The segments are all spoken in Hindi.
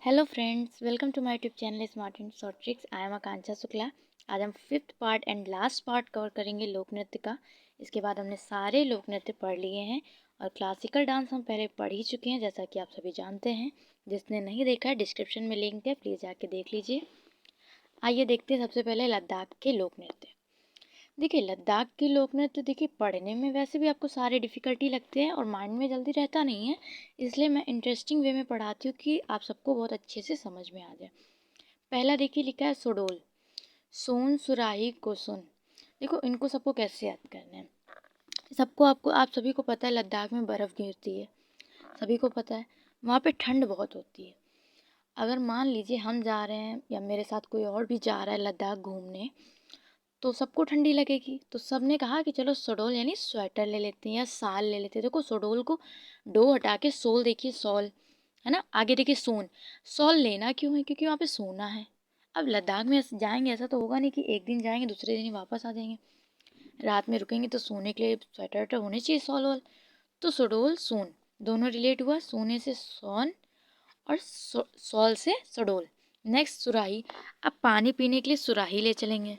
Hello friends, welcome to my YouTube channel smart and short tricks. I am Akanksha Shukla. आज हम fifth part and last part cover करेंगे लोक नृत्य का। इसके बाद हमने सारे लोक नृत्य पढ़ लिए हैं और क्लासिकल डांस हम पहले पढ़ ही चुके हैं, जैसा कि आप सभी जानते हैं। जिसने नहीं देखा है, डिस्क्रिप्शन में लिंक है, प्लीज़ जाके देख लीजिए। आइए देखते हैं सबसे पहले लद्दाख के लोक नृत्य। देखिए, लद्दाख की लोक नृत्य देखिए पढ़ने में वैसे भी आपको सारे डिफ़िकल्टी लगते हैं और माइंड में जल्दी रहता नहीं है, इसलिए मैं इंटरेस्टिंग वे में पढ़ाती हूँ कि आप सबको बहुत अच्छे से समझ में आ जाए। पहला देखिए लिखा है सुडोल। सोन सुराही कोसुन। देखो इनको सबको कैसे याद करना है। आप सभी को पता है लद्दाख में बर्फ़ गिरती है, सभी को पता है। वहाँ पे ठंड बहुत होती है। अगर मान लीजिए हम जा रहे हैं या मेरे साथ कोई और भी जा रहा है लद्दाख घूमने, तो सबको ठंडी लगेगी। तो सब ने कहा कि चलो सडोल यानी स्वेटर ले लेते हैं या साल ले लेते हैं। देखो सडोल को डो हटा के सोल देखिए, सॉल है ना, आगे देखिए सोन। सॉल लेना क्यों है? क्योंकि वहाँ पे सोना है। अब लद्दाख में जाएंगे, ऐसा तो होगा नहीं कि एक दिन जाएंगे दूसरे दिन ही वापस आ जाएंगे। रात में रुकेंगे तो सोने के लिए स्वेटर वेटर होने चाहिए, सॉल वॉल। तो सडोल सोन दोनों रिलेट हुआ, सोने से सोन और सॉल से सडोल। नेक्स्ट सुराही। अब पानी पीने के लिए सुराही ले चलेंगे।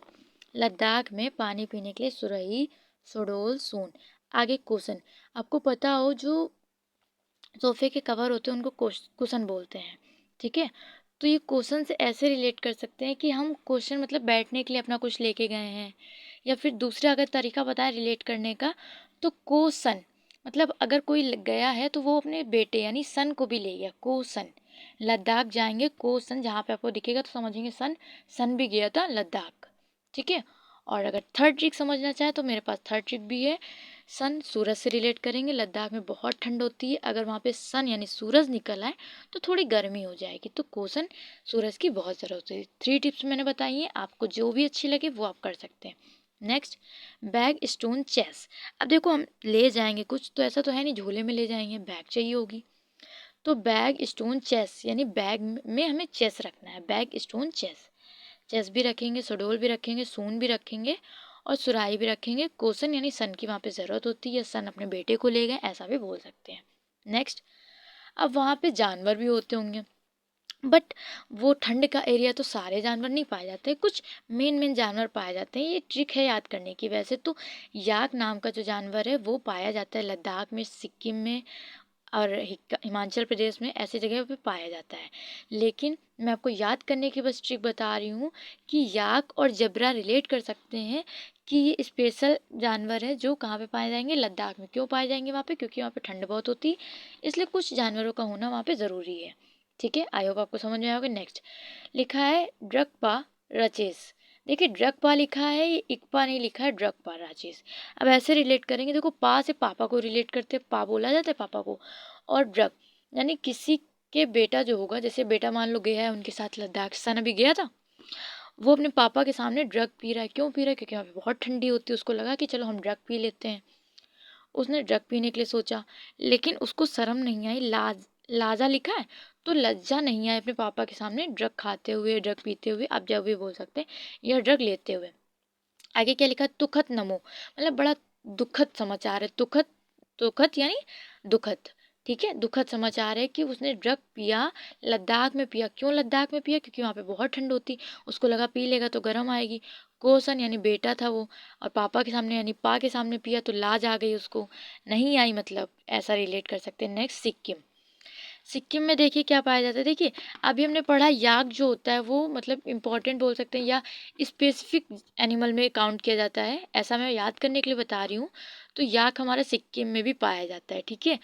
लद्दाख में पानी पीने के लिए सुराही, सडोल, सोन। आगे कुशन। आपको पता हो जो सोफे के कवर होते हैं उनको कुशन बोलते हैं, ठीक है। तो ये क्वेश्चन से ऐसे रिलेट कर सकते हैं कि हम क्वेश्चन मतलब बैठने के लिए अपना कुछ लेके गए हैं, या फिर दूसरा अगर तरीका बताए रिलेट करने का तो क्वेश्चन मतलब अगर कोई गया है तो वो अपने बेटे यानी सन को भी ले गया। क्वेश्चन लद्दाख जाएंगे, क्वेश्चन जहाँ पे आपको दिखेगा तो समझेंगे सन, सन भी गया था लद्दाख, ठीक है। और अगर थर्ड ट्रिक समझना चाहे तो मेरे पास थर्ड ट्रिक भी है। सन सूरज से रिलेट करेंगे। लद्दाख में बहुत ठंड होती है, अगर वहाँ पे सन यानी सूरज निकल आए तो थोड़ी गर्मी हो जाएगी। तो क्वेश्चन सूरज की बहुत ज़रूरत है। 3 टिप्स मैंने बताई हैं, आपको जो भी अच्छी लगे वो आप कर सकते हैं। Next bag stone chess. अब देखो हम ले जाएंगे कुछ, तो ऐसा तो है नहीं झोले में ले जाएंगे, बैग चाहिए होगी। तो बैग स्टोन चेस यानी बैग में हमें चेस रखना है। बैग स्टोन चेस, चेस भी रखेंगे, सडोल भी रखेंगे, सून भी रखेंगे और सुराही भी रखेंगे। कोसन यानी सन की वहाँ पे ज़रूरत होती है, सन अपने बेटे को ले गए, ऐसा भी बोल सकते हैं। नेक्स्ट, अब वहाँ पे जानवर भी होते होंगे, बट वो ठंड का एरिया तो सारे जानवर नहीं पाए जाते, कुछ मेन मेन जानवर पाए जाते हैं। ये ट्रिक है याद करने की। वैसे तो याक नाम का जो जानवर है वो पाया जाता है लद्दाख में, सिक्किम में और हिमाचल प्रदेश में, ऐसी जगह पे पाया जाता है। लेकिन मैं आपको याद करने की बस ट्रिक बता रही हूँ कि याक और जबरा रिलेट कर सकते हैं कि ये स्पेशल जानवर है जो कहाँ पे पाए जाएंगे, लद्दाख में। क्यों पाए जाएंगे वहाँ पे? क्योंकि वहाँ पे ठंड बहुत होती है, इसलिए कुछ जानवरों का होना वहाँ पे ज़रूरी है, ठीक है। आई होप आपको समझ में आएगा। नेक्स्ट लिखा है ड्रकपा रचेस। देखिए ड्रकपा लिखा है, ये इकपा नहीं लिखा है, ड्रकपा राचेस। अब ऐसे रिलेट करेंगे, देखो पा से पापा को रिलेट करते, पा बोला जाता है पापा को, और ड्रग यानी किसी के बेटा जो होगा, जैसे बेटा मान लो गया है उनके साथ लद्दाख, सन अभी गया था, वो अपने पापा के सामने ड्रग पी रहा है। क्यों पी रहा है? क्योंकि वहाँ पे बहुत ठंडी होती है, उसको लगा कि चलो हम ड्रग पी लेते हैं। उसने ड्रग पीने के लिए सोचा, लेकिन उसको शर्म नहीं आई, लाजा लिखा है तो लज्जा नहीं आई अपने पापा के सामने ड्रग खाते हुए, ड्रग पीते हुए, आप जब भी बोल सकते हैं, या ड्रग लेते हुए। आगे क्या लिखा? दुखद नमो, मतलब बड़ा दुखद समाचार है। दुखद, दुखद यानी दुखद, ठीक है। दुखद समाचार है कि उसने ड्रग पिया, लद्दाख में पिया। क्यों लद्दाख में पिया? क्योंकि वहाँ पे बहुत ठंड होती, उसको लगा पी लेगा तो गर्म आएगी। कोसन यानी बेटा था वो, और पापा के सामने यानी पा के सामने पिया तो लाज आ गई उसको, नहीं आई, मतलब ऐसा रिलेट कर सकते हैं। नेक्स्ट सिक्किम। सिक्किम में देखिए क्या पाया जाता है। देखिए अभी हमने पढ़ा याक जो होता है वो मतलब इम्पॉर्टेंट बोल सकते हैं या स्पेसिफिक एनिमल में काउंट किया जाता है, ऐसा मैं याद करने के लिए बता रही हूँ। तो याक हमारा सिक्किम में भी पाया जाता है, ठीक है।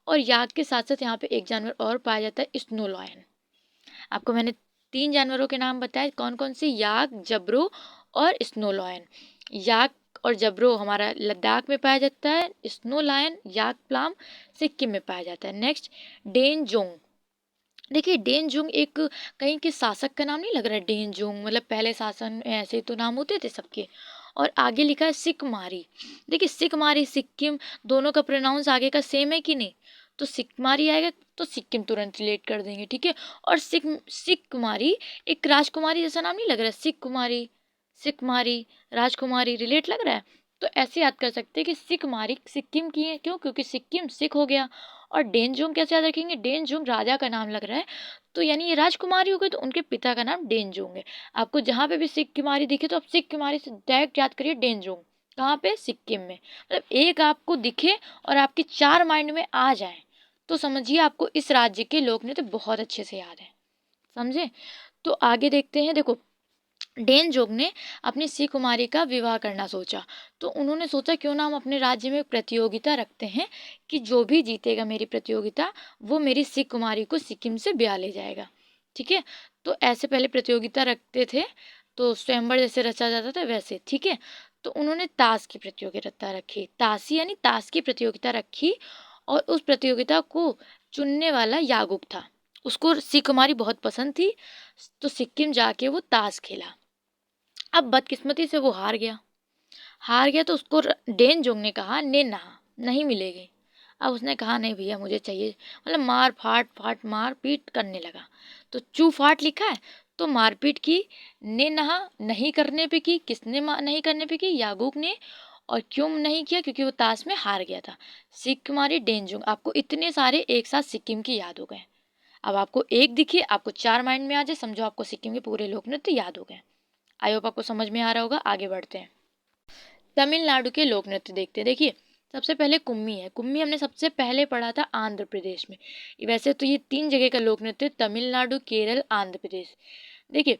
और याक के साथ साथ यहाँ पे एक जानवर और पाया जाता है, स्नो लॉयन। आपको मैंने 3 जानवरों के नाम बताए, कौन कौन से? याक, जबरो और स्नो लॉयन। याक और जबरो हमारा लद्दाख में पाया जाता है, स्नो लायन याक प्लाम सिक्किम में पाया जाता है। नेक्स्ट डेनजोंग। देखिए डेनजोंग एक कहीं के शासक का नाम नहीं लग रहा है, डेनजोंग मतलब पहले शासन में ऐसे तो नाम होते थे सबके। और आगे लिखा है सिकमारी। देखिए सिकमारी सिक्किम, दोनों का प्रोनाउंस आगे का सेम है कि नहीं? तो सिकमारी आएगा तो सिक्किम तुरंत रिलेट कर देंगे, ठीक है। और सिकमारी एक राजकुमारी जैसा नाम नहीं लग रहा है? सिकमारी, सिकमारी राजकुमारी रिलेट लग रहा है। तो ऐसे याद कर सकते हैं कि सिकमारी सिक्किम की है। क्यों? क्योंकि सिक्किम सिख हो गया, और डेनजोंग कैसे याद रखेंगे, डेनजोंग राजा का नाम लग रहा है, तो यानी ये राजकुमारी हो गई, तो उनके पिता का नाम डेनजोंग है। आपको जहाँ पे भी सिख कुमारी दिखे तो आप सिख कुमारी से डायरेक्ट याद करिए डेनजोंग। कहाँ पे, सिक्किम में। मतलब एक आपको दिखे और आपके 4 माइंड में आ जाए तो समझिए आपको इस राज्य के लोक नृत्य बहुत अच्छे से याद है, समझे। तो आगे देखते हैं। देखो, डेनजोंग ने अपनी सिख कुमारी का विवाह करना सोचा, तो उन्होंने सोचा क्यों ना हम अपने राज्य में एक प्रतियोगिता रखते हैं कि जो भी जीतेगा मेरी प्रतियोगिता वो मेरी सिख कुमारी को सिक्किम से ब्याह ले जाएगा। ठीक है, तो ऐसे पहले प्रतियोगिता रखते थे, तो स्वयंवर जैसे रचा जाता था वैसे। ठीक है, तो उन्होंने ताश की प्रतियोगिता रखी, ताशी यानी ताश की प्रतियोगिता रखी, और उस प्रतियोगिता को चुनने वाला यागुक था। उसको सिख कुमारी बहुत पसंद थी, तो सिक्किम जाके वो ताश खेला। अब बदकिस्मती से वो हार गया तो उसको डेनजोंग ने कहा ने नहा नहीं मिलेगी। अब उसने कहा नहीं भैया मुझे चाहिए, मतलब मार फाट मार पीट करने लगा। तो चू फाट लिखा है, तो मारपीट की। ने नहा नहीं करने पे की, किसने नहीं करने पे की, यागुक ने। और क्यों नहीं किया, क्योंकि वो ताश में हार गया था। सिख कुमारी डेनजोंग, आपको इतने सारे एक साथ सिक्किम की याद हो गए। अब आपको एक दिखिए, आपको 4 माइंड में आ जाए, समझो आपको सिक्किम के पूरे लोक नृत्य याद हो गए। आई होप आपको समझ में आ रहा होगा। आगे बढ़ते हैं, तमिलनाडु के लोक नृत्य देखते हैं। देखिए, सबसे पहले कुम्मी है। कुम्मी हमने सबसे पहले पढ़ा था आंध्र प्रदेश में। वैसे तो ये 3 जगह का लोक नृत्य, तमिलनाडु, केरल, आंध्र प्रदेश। देखिए,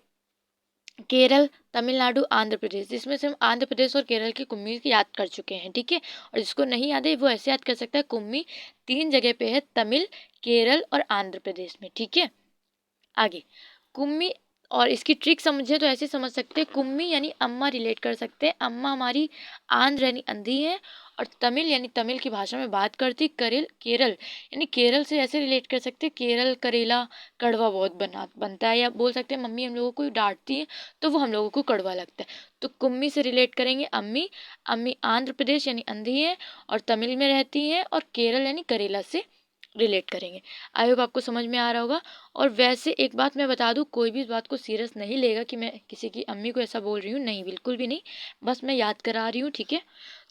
केरल, तमिलनाडु, आंध्र प्रदेश, जिसमें से हम आंध्र प्रदेश और केरल की कुम्मी की याद कर चुके हैं। ठीक है, और जिसको नहीं याद है वो ऐसे याद कर सकता है, कुम्मी 3 जगह पे है, तमिल, केरल और आंध्र प्रदेश में। ठीक है, आगे कुम्मी, और इसकी ट्रिक समझे तो ऐसे समझ सकते हैं, कुम्मी यानी अम्मा रिलेट कर सकते हैं। अम्मा हमारी आंध्र यानी अंधी है, और तमिल यानी तमिल की भाषा में बात करती। केरल यानी केरल से ऐसे रिलेट कर सकते हैं, केरल करेला कड़वा बहुत बनता है, या बोल सकते हैं मम्मी हम लोगों को डांटती है तो वो हम लोगों को कड़वा लगता है। तो कुम्मी से रिलेट करेंगे अम्मी। अम्मी आंध्र प्रदेश यानी अंधी है और तमिल में रहती हैं, और केरल यानी करेला से रिलेट करेंगे। आई होप आपको समझ में आ रहा होगा। और वैसे एक बात मैं बता दूं, कोई भी इस बात को सीरियस नहीं लेगा कि मैं किसी की अम्मी को ऐसा बोल रही हूँ, नहीं, बिल्कुल भी नहीं, बस मैं याद करा रही हूँ। ठीक है,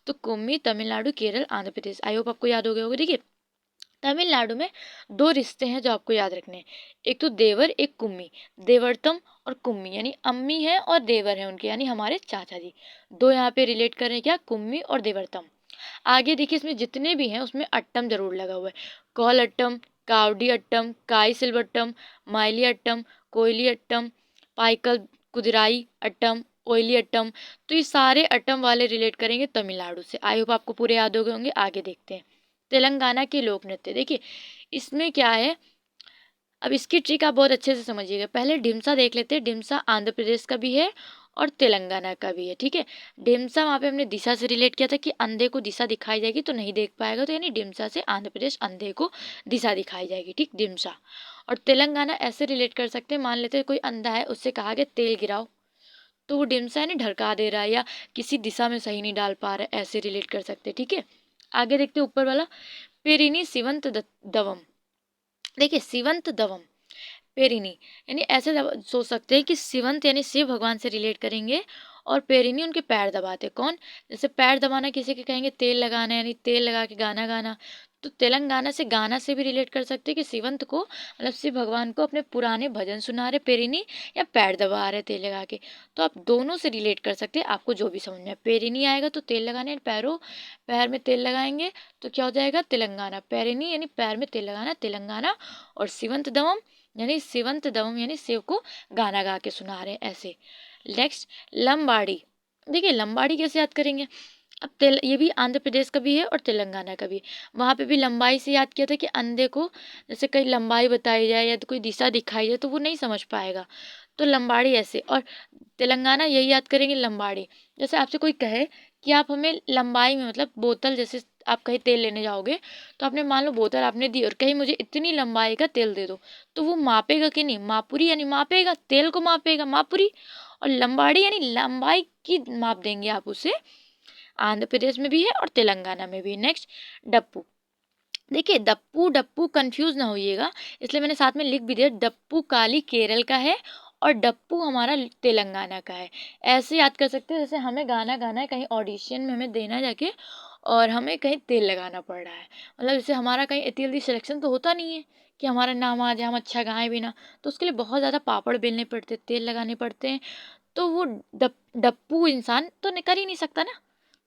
तो कुम्मी, तमिलनाडु, केरल, आंध्र प्रदेश, आई होप आपको याद हो गया होगा। देखिए, तमिलनाडु में 2 रिश्ते हैं जो आपको याद रखने हैं, एक तो देवर, एक कुम्मी। देवर्तम और कुम्मी यानी अम्मी है और देवर है उनके, यानी हमारे चाचा जी। 2 यहाँ पे रिलेट कर रहे हैं, क्या, कुम्मी और देवर्तम। आगे देखिए, इसमें जितने भी हैं उसमें अट्टम जरूर लगा हुआ है। कौल अट्टम, कावडी अट्टम, काई सिल्वट्टम, माइली अट्टम, कोयली अट्टम, पाइकल कुदिराई अट्टम, ओयली अट्टम। तो ये सारे अट्टम वाले रिलेट करेंगे तमिलनाडु से। आई होप आपको पूरे याद हो गए होंगे। आगे देखते हैं, तेलंगाना के लोक नृत्य। देखिए, इसमें क्या है, अब इसकी ट्रिक आप बहुत अच्छे से समझिएगा। पहले ढिमसा देख लेते हैं। ढिमसा आंध्र प्रदेश का भी है और तेलंगाना का भी है। ठीक है, ढिमसा वहाँ पे हमने दिशा से रिलेट किया था कि अंधे को दिशा दिखाई जाएगी तो नहीं देख पाएगा, तो यानी ढिमसा से आंध्र प्रदेश अंधे को दिशा दिखाई जाएगी। ठीक, ढिमसा। और तेलंगाना ऐसे रिलेट कर सकते हैं, मान लेते हैं कोई अंधा है, उससे कहा गया तेल गिराओ, तो वो ढिमसा यानी ढड़का दे रहा है या किसी दिशा में सही नहीं डाल पा रहा है, ऐसे रिलेट कर सकते हैं। ठीक है, आगे देखते हैं ऊपर वाला, पेरिनी सिवंत दवम। देखिए, सिवंत दवम, पेरिनी यानी ऐसे सोच सकते हैं कि सिवंत यानी शिव भगवान से रिलेट करेंगे, और पेरिनी उनके पैर दबाते। कौन, जैसे पैर दबाना किसी के कहेंगे तेल लगाना, यानी तेल लगा के गाना गाना। तो तेलंगाना से गाना से भी रिलेट कर सकते हैं कि शिवंत को, मतलब शिव भगवान को अपने पुराने भजन सुना रहे पेरिनी, या पैर दबा रहे तेल लगा के। तो आप दोनों से रिलेट कर सकते हैं, आपको जो भी समझ में। पेरिनी आएगा तो तेल लगाने, पैर में तेल लगाएंगे तो क्या हो जाएगा, तेलंगाना। पेरिनी यानी पैर में तेल लगाना, तेलंगाना। और शिवंत दवम यानी शिवंत दवम यानी शिव को गाना गा के सुना रहे हैं, ऐसे। नेक्स्ट, लंबाड़ी। देखिए, लंबाड़ी कैसे याद करेंगे। अब ये भी आंध्र प्रदेश का भी है और तेलंगाना का भी। वहाँ पे भी लंबाई से याद किया था कि अंधे को जैसे कहीं लंबाई बताई जाए या तो कोई दिशा दिखाई जाए तो वो नहीं समझ पाएगा, तो लंबाड़ी ऐसे। और तेलंगाना यही याद करेंगे, लंबाड़ी। जैसे आपसे कोई कहे कि आप हमें लंबाई में, मतलब बोतल, जैसे आप कहीं तेल लेने जाओगे तो आपने मान लो बोतल आपने दी और कहीं मुझे इतनी लंबाई का तेल दे दो, तो वो मापेगा कि नहीं, मापुरी यानी मापेगा, तेल को मापेगा, मापुरी। और लंबाड़ी यानी लंबाई की माप देंगे आप उसे। आंध्र प्रदेश में भी है और तेलंगाना में भी। नेक्स्ट, डप्पू। देखिए, दप्पू डप्पू कंफ्यूज ना होइएगा, इसलिए मैंने साथ में लिख भी दिया। डप्पू काली केरल का है और डप्पू हमारा तेलंगाना का है। ऐसे याद कर सकते हैं, जैसे हमें गाना गाना है, कहीं ऑडिशन में हमें देना जाके, और हमें कहीं तेल लगाना पड़ रहा है, मतलब जैसे हमारा कहीं इतनी जल्दी सिलेक्शन तो होता नहीं है कि हमारा नाम आ जाए, हम अच्छा गाएं भी ना, तो उसके लिए बहुत ज़्यादा पापड़ बेलने पड़ते, तेल लगाने पड़ते हैं। तो वो डप्पू इंसान तो कर ही नहीं सकता ना।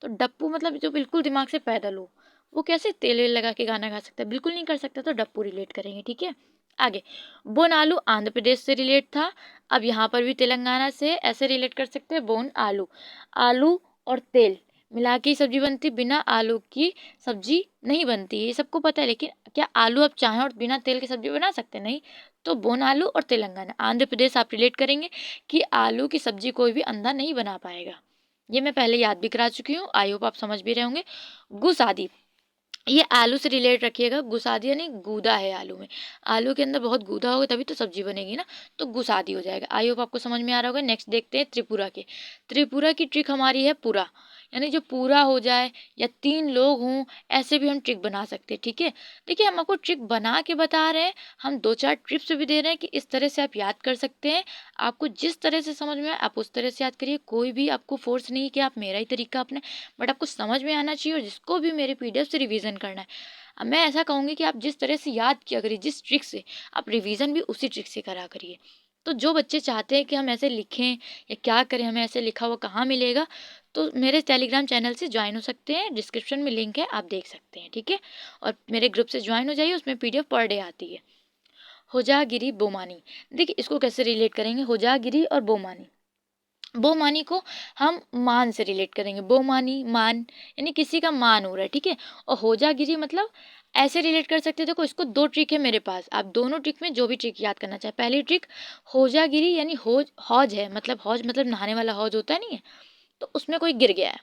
तो डप्पू मतलब जो बिल्कुल दिमाग से पैदल हो, वो कैसे तेल वेल लगा के गाना गा सकता है, बिल्कुल नहीं कर सकता। तो डप्पू रिलेट करेंगे, ठीक है। आगे, बोन आलू आंध्र प्रदेश से रिलेट था, अब यहाँ पर भी तेलंगाना से ऐसे रिलेट कर सकते हैं। बोन आलू, आलू और तेल मिला के ही सब्जी बनती, बिना आलू की सब्जी नहीं बनती, ये सबको पता है। लेकिन क्या आलू आप चाहें और बिना तेल की सब्जी बना सकते हैं? नहीं। तो बोन आलू और तेलंगाना, आंध्र प्रदेश आप रिलेट करेंगे कि आलू की सब्जी कोई भी अंधा नहीं बना पाएगा। ये मैं पहले याद भी करा चुकी हूँ, आई होप आप समझ भी रहे होंगे। गुसादी, ये आलू से रिलेट रखिएगा। गुसादी यानी गूदा है आलू में, आलू के अंदर बहुत गूदा होगा तभी तो सब्जी बनेगी ना, तो गुसादी हो जाएगा। आई होप आपको समझ में आ रहा होगा। नेक्स्ट देखते हैं त्रिपुरा के। त्रिपुरा की ट्रिक हमारी है पूरा, यानी जो पूरा हो जाए या 3 लोग हों, ऐसे भी हम ट्रिक बना सकते हैं, ठीक है। देखिए हम आपको ट्रिक बना के बता रहे हैं, हम 2-4 टिप्स भी दे रहे हैं कि इस तरह से आप याद कर सकते हैं। आपको जिस तरह से समझ में आए आप उस तरह से याद करिए, कोई भी आपको फोर्स नहीं कि आप मेरा ही तरीका अपने, बट आपको समझ में आना चाहिए। और जिसको भी मेरे पीडीएफ से रिवीजन करना है, मैं ऐसा कहूँगी कि आप जिस तरह से याद किया करिए, जिस ट्रिक से, आप रिवीजन भी उसी ट्रिक से करा करिए। तो जो बच्चे चाहते हैं कि हम ऐसे लिखें या क्या करें, हमें ऐसे लिखा हुआ कहाँ मिलेगा, तो मेरे टेलीग्राम चैनल से ज्वाइन हो सकते हैं, डिस्क्रिप्शन में लिंक है, आप देख सकते हैं, ठीक है। और मेरे ग्रुप से ज्वाइन हो जाइए, उसमें पीडीएफ पर डे आती है। होजागिरी बोमानी, देखिए इसको कैसे रिलेट करेंगे, होजागिरी और बोमानी। बोमानी को हम मान से रिलेट करेंगे, बोमानी मान यानी किसी का मान हो रहा है, ठीक है। और होजागिरी मतलब ऐसे रिलेट कर सकते हैं। देखो इसको 2 ट्रिक है मेरे पास, आप दोनों ट्रिक में जो भी ट्रिक याद करना चाहे। पहली ट्रिक होजागिरी यानी हौज, हौज है मतलब, हौज मतलब नहाने वाला हौज होता है, नहीं है, तो उसमें कोई गिर गया है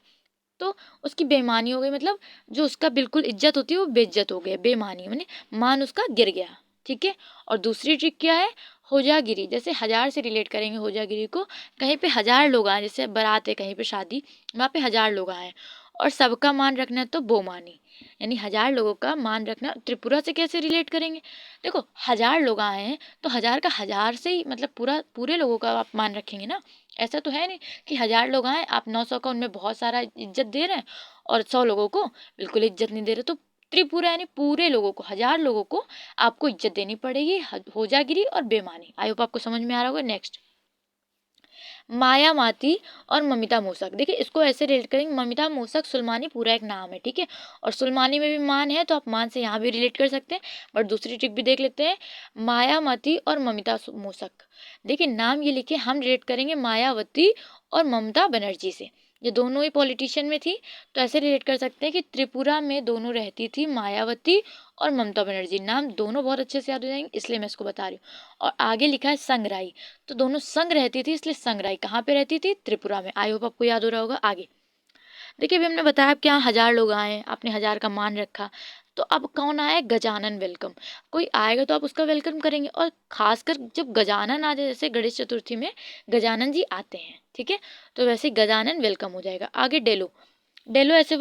तो उसकी बेईमानी हो गई, मतलब जो उसका बिल्कुल इज्जत होती है वो बेइज्जत हो गया, बेईमानी माने मान उसका गिर गया, ठीक है। और दूसरी ट्रिक क्या है, होजागिरी, जैसे 1000 से रिलेट करेंगे होजागिरी को। कहीं पे 1000 लोग आए, जैसे बारात है कहीं पे शादी, वहाँ पे 1000 लोग आए और सबका मान रखना है, तो बोमानी यानी 1000 लोगों का मान रखना। त्रिपुरा से कैसे रिलेट करेंगे, देखो 1000 लोग आए हैं तो 1000 का 1000 से ही मतलब पूरे लोगों का आप मान रखेंगे ना। ऐसा तो है नहीं कि 1000 लोग आए, आप 900 का उनमें बहुत सारा इज्जत दे रहे हैं और 100 लोगों को बिल्कुल इज्जत नहीं दे रहे। तो त्रिपुरा यानी पूरे लोगों को, 1000 लोगों को आपको इज्जत देनी पड़ेगी। होजागिरी और बेमानी, आई होप आपको समझ में आ रहा होगा। नेक्स्ट, माया माती और ममिता मूसक, देखिए इसको ऐसे रिलेट करेंगे। ममिता मूसक सुलमानी पूरा एक नाम है, ठीक है, और सुलमानी में भी मान है, तो आप मान से यहाँ भी रिलेट कर सकते हैं। बट दूसरी ट्रिक भी देख लेते हैं, मायावती और ममिता मूसक। देखिए नाम ये लिखे, हम रिलेट करेंगे मायावती और ममता बनर्जी से, ये दोनों ही पॉलिटिशियन में थी, तो ऐसे रिलेट कर सकते हैं कि त्रिपुरा में दोनों रहती थी, मायावती और ममता बनर्जी। नाम दोनों बहुत अच्छे से याद हो जाएंगे, इसलिए मैं इसको बता रही हूँ। और आगे लिखा है संगराई, तो दोनों संग रहती थी, इसलिए संगराई कहाँ पे रहती थी, त्रिपुरा में। आई होप आपको याद हो रहा होगा। आगे देखिए, अभी हमने बताया आपके यहाँ 1000 लोग आए, आपने 1000 का मान रखा, तो अब कौन आया, गजानन वेलकम। कोई आएगा तो आप उसका वेलकम करेंगे, और खासकर जब गजानन आ जाए, जैसे गणेश चतुर्थी में गजानन जी आते हैं, ठीक है, तो वैसे गजानन वेलकम हो जाएगा। आगे डेलो, डेलो ऐसे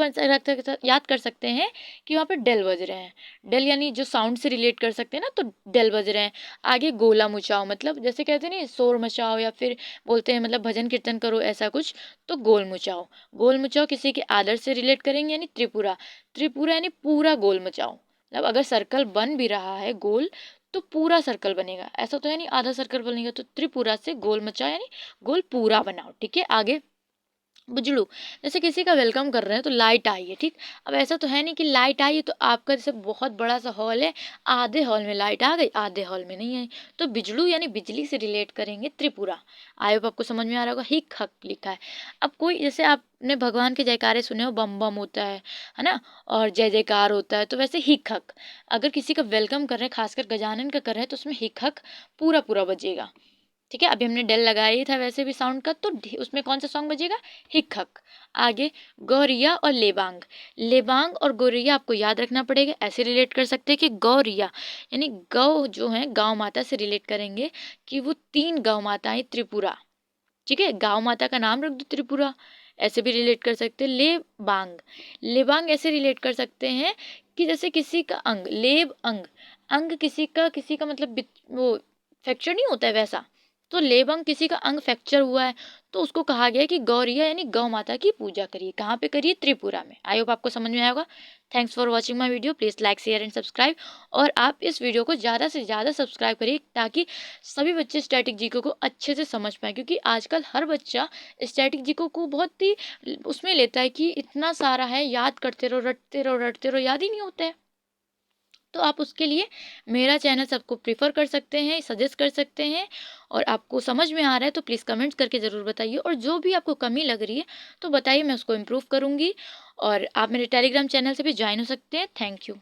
याद कर सकते हैं कि वहाँ पे डेल बज रहे हैं, डेल यानी जो साउंड से रिलेट कर सकते हैं ना, तो डेल बज रहे हैं। आगे गोला मुचाओ, मतलब जैसे कहते हैं ना शोर मचाओ, या फिर बोलते हैं मतलब भजन कीर्तन करो, ऐसा कुछ, तो गोल मुचाओ। गोल मुचाओ किसी के आदर से रिलेट करेंगे, यानी त्रिपुरा, त्रिपुरा यानी पूरा गोल मचाओ, मतलब अगर सर्कल बन भी रहा है गोल, तो पूरा सर्कल बनेगा, ऐसा तो है नहीं आधा सर्कल बनेगा। तो त्रिपुरा से गोल मचाओ यानी गोल पूरा बनाओ, ठीक है। आगे बुजड़ू, जैसे किसी का वेलकम कर रहे हैं तो लाइट आई है, ठीक। अब ऐसा तो है नहीं कि लाइट आई है तो आपका जैसे बहुत बड़ा सा हॉल है, आधे हॉल में लाइट आ गई आधे हॉल में नहीं आई, तो बिजलू यानी बिजली से रिलेट करेंगे त्रिपुरा। आई होप आपको समझ में आ रहा होगा। हिक हक लिखा है। अब कोई जैसे आपने भगवान के जयकारे सुने हो, बम बम होता है ना, और जय जयकार होता है, तो वैसे हिक हक अगर किसी का वेलकम कर रहे हैं, खासकर गजानन का कर रहे हैं, तो उसमें हिक हक पूरा पूरा बजेगा, ठीक है। अभी हमने डेल लगाया ही था वैसे भी साउंड का, तो उसमें कौन सा सॉन्ग बजेगा, हिक हक। आगे गौरिया और लेबांग, लेबांग और गौरिया आपको याद रखना पड़ेगा। ऐसे रिलेट कर सकते हैं कि गौरिया यानी गौ जो है गांव माता से रिलेट करेंगे कि वो 3 गांव माताएं त्रिपुरा, ठीक है, गांव माता का नाम रख दो त्रिपुरा। ऐसे भी रिलेट कर सकते हैं। लेबांग, लेबांग ऐसे रिलेट कर सकते हैं कि जैसे किसी का अंग, लेब अंग, अंग किसी का मतलब वो फ्रैक्चर नहीं होता है वैसा, तो लेबंग किसी का अंग फ्रैक्चर हुआ है तो उसको कहा गया है कि गौरिया यानी गौ माता की पूजा करिए। कहाँ पे करिए? त्रिपुरा में। आई होप आपको समझ में आया होगा। Thanks for watching my video. Please like share and subscribe. और आप इस वीडियो को ज़्यादा से ज़्यादा सब्सक्राइब करिए ताकि सभी बच्चे स्टैटिक जीके को अच्छे से समझ पाएँ, क्योंकि आजकल हर बच्चा स्टैटिक जीके को बहुत ही उसमें लेता है कि इतना सारा है, याद करते रहो, रटते रहो, रटते रहो, याद ही नहीं होता है। तो आप उसके लिए मेरा चैनल सबको प्रीफर कर सकते हैं, सजेस्ट कर सकते हैं। और आपको समझ में आ रहा है तो प्लीज़ कमेंट्स करके ज़रूर बताइए। और जो भी आपको कमी लग रही है तो बताइए, मैं उसको इम्प्रूव करूँगी। और आप मेरे टेलीग्राम चैनल से भी ज्वाइन हो सकते हैं। Thank you.